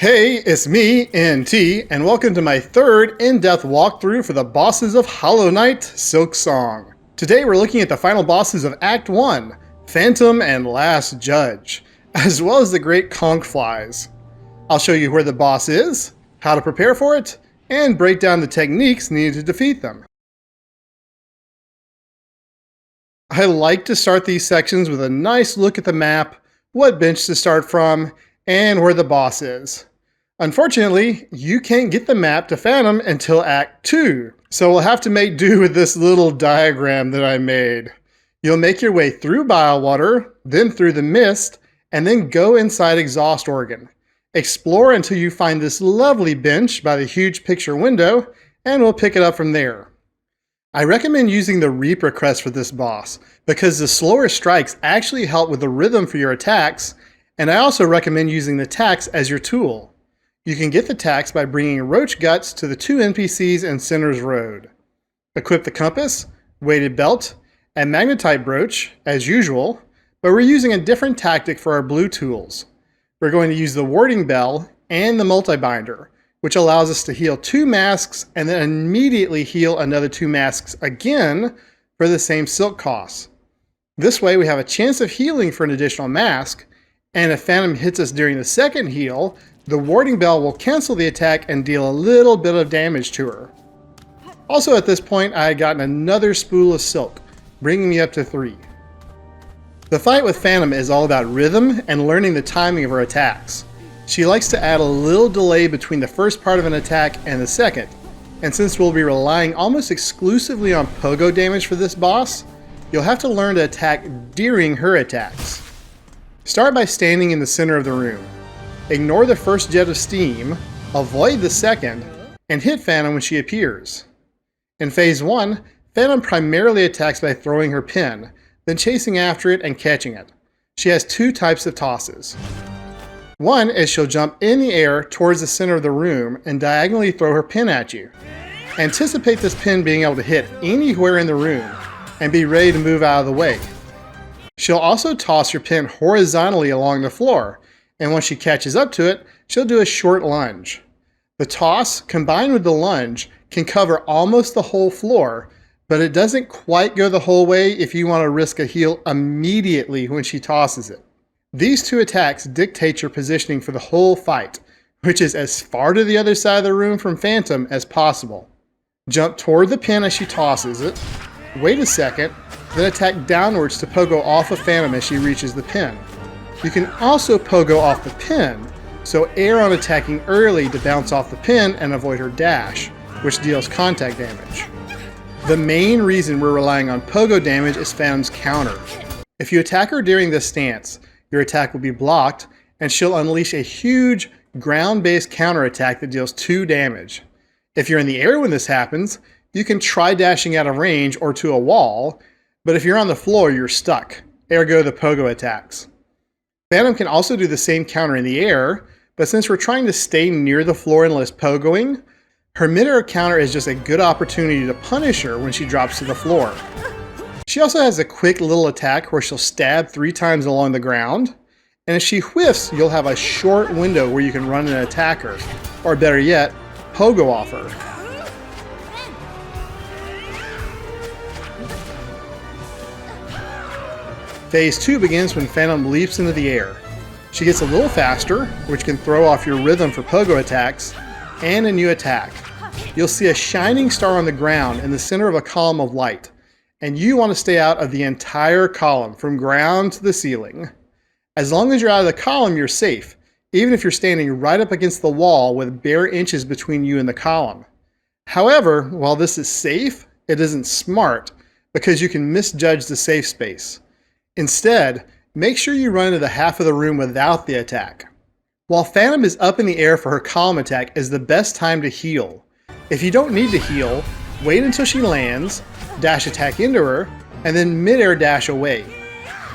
Hey, it's me, NT, and welcome to my third in-depth walkthrough for the bosses of Hollow Knight, Silksong. Today we're looking at the final bosses of Act 1, Phantom and Last Judge, as well as the Great Conchflies. I'll show you where the boss is, how to prepare for it, and break down the techniques needed to defeat them. I like to start these sections with a nice look at the map, what bench to start from, and where the boss is. Unfortunately, you can't get the map to Phantom until Act 2, so we'll have to make do with this little diagram that I made. You'll make your way through Bilewater, then through the mist, and then go inside Exhaust Organ. Explore until you find this lovely bench by the huge picture window, and we'll pick it up from there. I recommend using the Reaper crest for this boss, because the slower strikes actually help with the rhythm for your attacks, and I also recommend using the tacks as your tool. You can get the tacks by bringing roach guts to the 2 NPCs in Sinner's Road. Equip the compass, weighted belt, and magnetite brooch, as usual, but we're using a different tactic for our blue tools. We're going to use the warding bell and the multi-binder, which allows us to heal 2 masks and then immediately heal another 2 masks again for the same silk costs. This way we have a chance of healing for an additional mask, and if Phantom hits us during the second heal, the warding bell will cancel the attack and deal a little bit of damage to her. Also at this point, I had gotten another spool of silk, bringing me up to 3. The fight with Phantom is all about rhythm and learning the timing of her attacks. She likes to add a little delay between the first part of an attack and the second, and since we'll be relying almost exclusively on pogo damage for this boss, you'll have to learn to attack during her attacks. Start by standing in the center of the room. Ignore the first jet of steam, avoid the second, and hit Phantom when she appears. In Phase 1, Phantom primarily attacks by throwing her pin, then chasing after it and catching it. She has 2 types of tosses. One is she'll jump in the air towards the center of the room and diagonally throw her pin at you. Anticipate this pin being able to hit anywhere in the room, and be ready to move out of the way. She'll also toss your pin horizontally along the floor, and once she catches up to it, she'll do a short lunge. The toss, combined with the lunge, can cover almost the whole floor, but it doesn't quite go the whole way if you want to risk a heal immediately when she tosses it. These 2 attacks dictate your positioning for the whole fight, which is as far to the other side of the room from Phantom as possible. Jump toward the pin as she tosses it, wait a second, then attack downwards to pogo off of Phantom as she reaches the pin. You can also pogo off the pin, so err on attacking early to bounce off the pin and avoid her dash, which deals contact damage. The main reason we're relying on pogo damage is Phantom's counter. If you attack her during this stance, your attack will be blocked, and she'll unleash a huge ground-based counter attack that deals 2 damage. If you're in the air when this happens, you can try dashing out of range or to a wall, but if you're on the floor, you're stuck, ergo the pogo attacks. Phantom can also do the same counter in the air, but since we're trying to stay near the floor and less pogoing, her mid-air counter is just a good opportunity to punish her when she drops to the floor. She also has a quick little attack where she'll stab 3 times along the ground, and if she whiffs, you'll have a short window where you can run and attack her, or better yet, pogo off her. Phase 2 begins when Phantom leaps into the air. She gets a little faster, which can throw off your rhythm for pogo attacks, and a new attack. You'll see a shining star on the ground in the center of a column of light, and you want to stay out of the entire column, from ground to the ceiling. As long as you're out of the column, you're safe, even if you're standing right up against the wall with bare inches between you and the column. However, while this is safe, it isn't smart, because you can misjudge the safe space. Instead, make sure you run into the half of the room without the attack. While Phantom is up in the air for her column attack is the best time to heal. If you don't need to heal, wait until she lands, dash attack into her, and then mid-air dash away.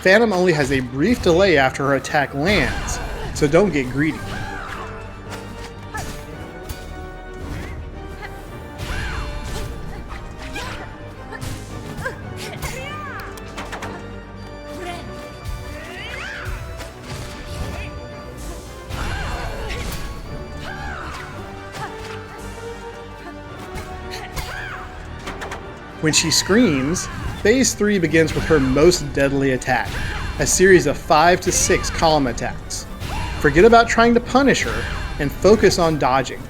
Phantom only has a brief delay after her attack lands, so don't get greedy. When she screams, Phase 3 begins with her most deadly attack, a series of 5 to 6 column attacks. Forget about trying to punish her and focus on dodging.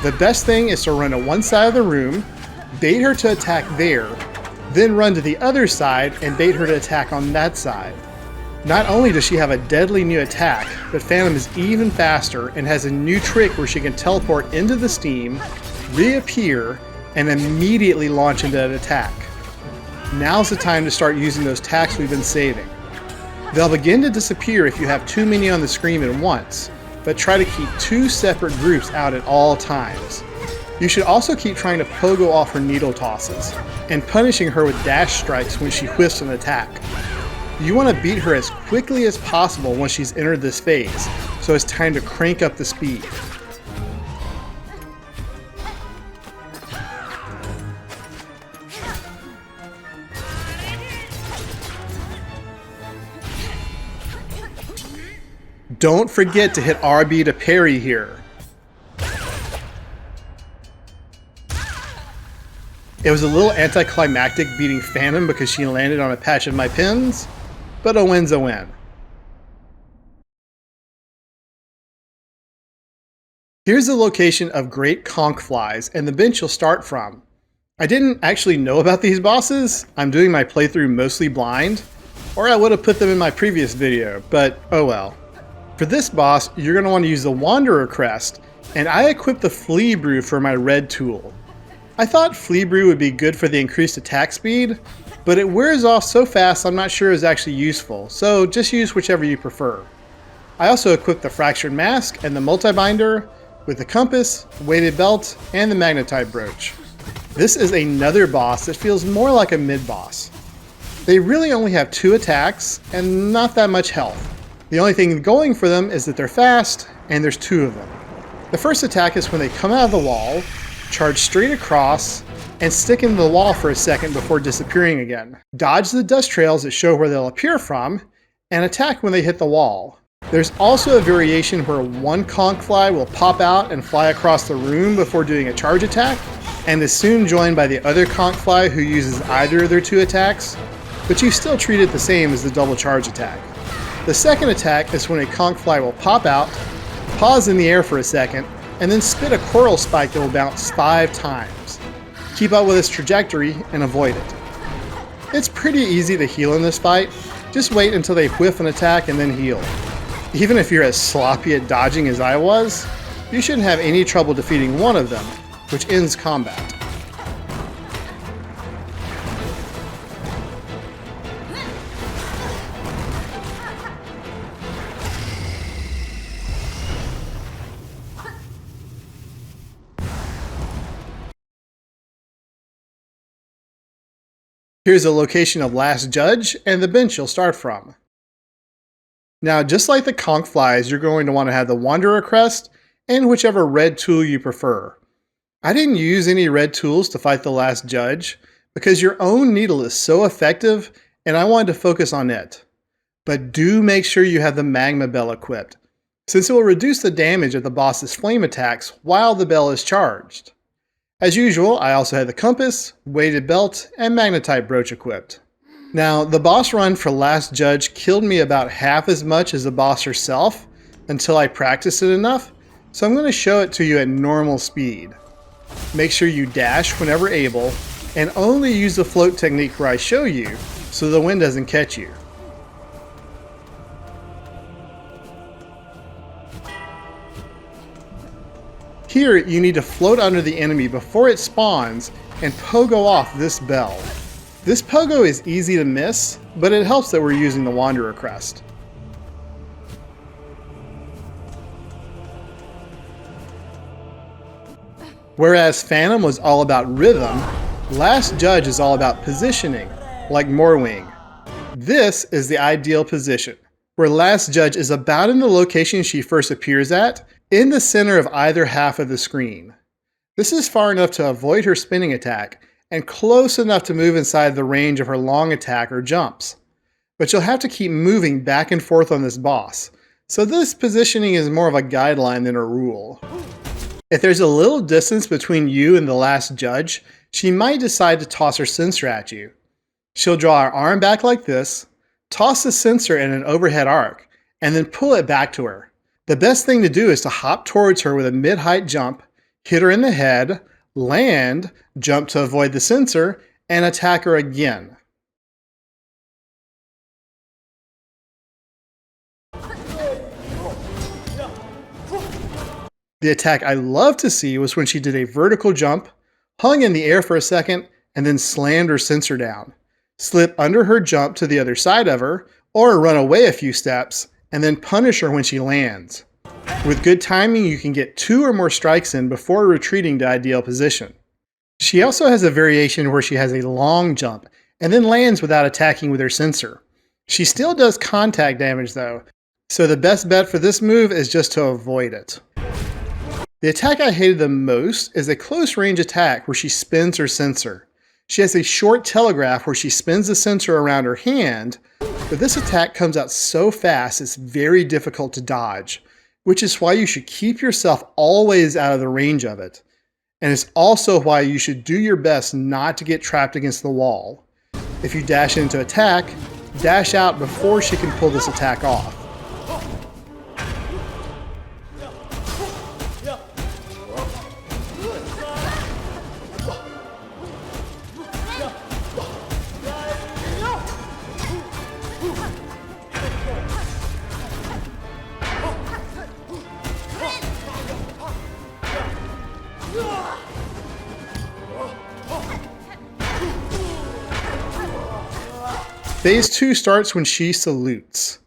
The best thing is to run to one side of the room, bait her to attack there, then run to the other side and bait her to attack on that side. Not only does she have a deadly new attack, but Phantom is even faster and has a new trick where she can teleport into the steam, reappear, and immediately launch into an attack. Now's the time to start using those attacks we've been saving. They'll begin to disappear if you have too many on the screen at once, but try to keep 2 separate groups out at all times. You should also keep trying to pogo off her needle tosses, and punishing her with dash strikes when she whiffs an attack. You want to beat her as quickly as possible once she's entered this phase, so it's time to crank up the speed. Don't forget to hit RB to parry here. It was a little anticlimactic beating Phantom because she landed on a patch of my pins, but a win's a win. Here's the location of Great Conchflies and the bench you'll start from. I didn't actually know about these bosses. I'm doing my playthrough mostly blind, or I would have put them in my previous video, but oh well. For this boss, you're going to want to use the Wanderer Crest, and I equipped the Flea Brew for my red tool. I thought Flea Brew would be good for the increased attack speed, but it wears off so fast I'm not sure it's actually useful, so just use whichever you prefer. I also equipped the Fractured Mask and the Multi-Binder with the Compass, Weighted Belt, and the Magnetite Brooch. This is another boss that feels more like a mid-boss. They really only have 2 attacks and not that much health. The only thing going for them is that they're fast, and there's 2 of them. The first attack is when they come out of the wall, charge straight across, and stick into the wall for a second before disappearing again. Dodge the dust trails that show where they'll appear from, and attack when they hit the wall. There's also a variation where one Conchfly will pop out and fly across the room before doing a charge attack, and is soon joined by the other Conchfly who uses either of their 2 attacks, but you still treat it the same as the double charge attack. The second attack is when a Conchfly will pop out, pause in the air for a second, and then spit a coral spike that will bounce 5 times. Keep up with its trajectory and avoid it. It's pretty easy to heal in this fight. Just wait until they whiff an attack and then heal. Even if you're as sloppy at dodging as I was, you shouldn't have any trouble defeating one of them, which ends combat. Here's the location of Last Judge and the bench you'll start from. Now, just like the Conchflies, you're going to want to have the Wanderer Crest and whichever red tool you prefer. I didn't use any red tools to fight the Last Judge because your own needle is so effective and I wanted to focus on it. But do make sure you have the Magma Bell equipped, since it will reduce the damage of the boss's flame attacks while the bell is charged. As usual, I also had the Compass, Weighted Belt, and Magnetite Brooch equipped. Now, the boss run for Last Judge killed me about half as much as the boss herself until I practiced it enough, so I'm going to show it to you at normal speed. Make sure you dash whenever able, and only use the float technique where I show you, so the wind doesn't catch you. Here, you need to float under the enemy before it spawns and pogo off this bell. This pogo is easy to miss, but it helps that we're using the Wanderer Crest. Whereas Phantom was all about rhythm, Last Judge is all about positioning, like Morwing. This is the ideal position, where Last Judge is about in the location she first appears at, in the center of either half of the screen. This is far enough to avoid her spinning attack, and close enough to move inside the range of her long attack or jumps. But you'll have to keep moving back and forth on this boss, so this positioning is more of a guideline than a rule. If there's a little distance between you and the Last Judge, she might decide to toss her censer at you. She'll draw her arm back like this, toss the censer in an overhead arc, and then pull it back to her. The best thing to do is to hop towards her with a mid-height jump, hit her in the head, land, jump to avoid the censer, and attack her again. The attack I love to see was when she did a vertical jump, hung in the air for a second, and then slammed her censer down. Slip under her jump to the other side of her, or run away a few steps, and then punish her when she lands. With good timing, you can get 2 or more strikes in before retreating to ideal position. She also has a variation where she has a long jump, and then lands without attacking with her censer. She still does contact damage though, so the best bet for this move is just to avoid it. The attack I hated the most is a close range attack where she spins her censer. She has a short telegraph where she spins the censer around her hand, but this attack comes out so fast it's very difficult to dodge, which is why you should keep yourself always out of the range of it. And it's also why you should do your best not to get trapped against the wall. If you dash into attack, dash out before she can pull this attack off. Phase 2 starts when she salutes.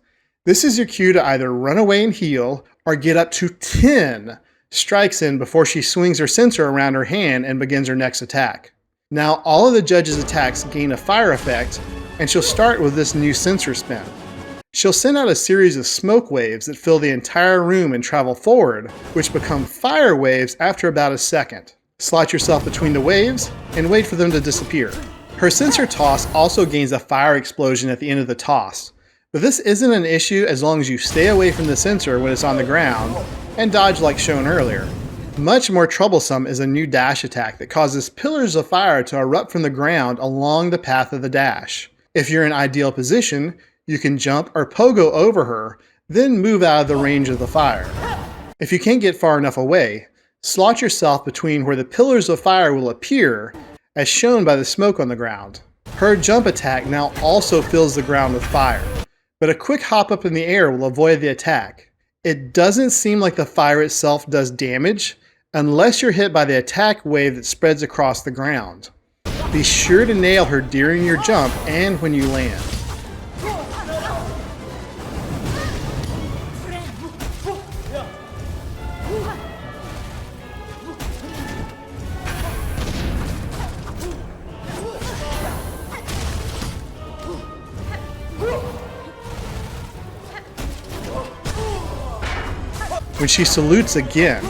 This is your cue to either run away and heal, or get up to 10 strikes in before she swings her censer around her hand and begins her next attack. Now all of the judge's attacks gain a fire effect, and she'll start with this new censer spin. She'll send out a series of smoke waves that fill the entire room and travel forward, which become fire waves after about a second. Slot yourself between the waves and wait for them to disappear. Her censer toss also gains a fire explosion at the end of the toss, but this isn't an issue as long as you stay away from the censer when it's on the ground and dodge like shown earlier. Much more troublesome is a new dash attack that causes pillars of fire to erupt from the ground along the path of the dash. If you're in ideal position, you can jump or pogo over her, then move out of the range of the fire. If you can't get far enough away, slot yourself between where the pillars of fire will appear, as shown by the smoke on the ground. Her jump attack now also fills the ground with fire, but a quick hop up in the air will avoid the attack. It doesn't seem like the fire itself does damage, unless you're hit by the attack wave that spreads across the ground. Be sure to nail her during your jump and when you land. When she salutes again,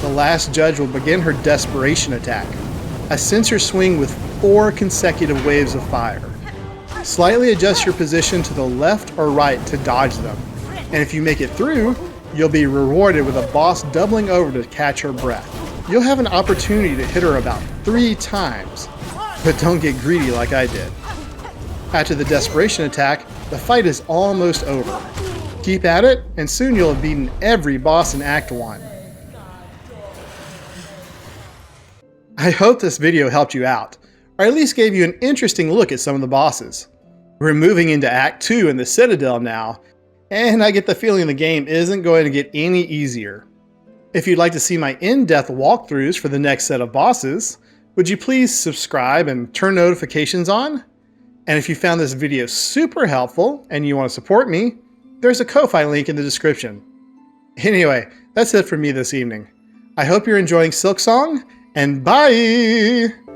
the last judge will begin her desperation attack, a censer swing with 4 consecutive waves of fire. Slightly adjust your position to the left or right to dodge them, and if you make it through, you'll be rewarded with a boss doubling over to catch her breath. You'll have an opportunity to hit her about 3 times, but don't get greedy like I did. After the desperation attack, the fight is almost over. Keep at it, and soon you'll have beaten every boss in Act 1. I hope this video helped you out, or at least gave you an interesting look at some of the bosses. We're moving into Act 2 in the Citadel now, and I get the feeling the game isn't going to get any easier. If you'd like to see my in-depth walkthroughs for the next set of bosses, would you please subscribe and turn notifications on? And if you found this video super helpful and you want to support me, there's a Ko-Fi link in the description. Anyway, that's it for me this evening. I hope you're enjoying Silksong, and bye!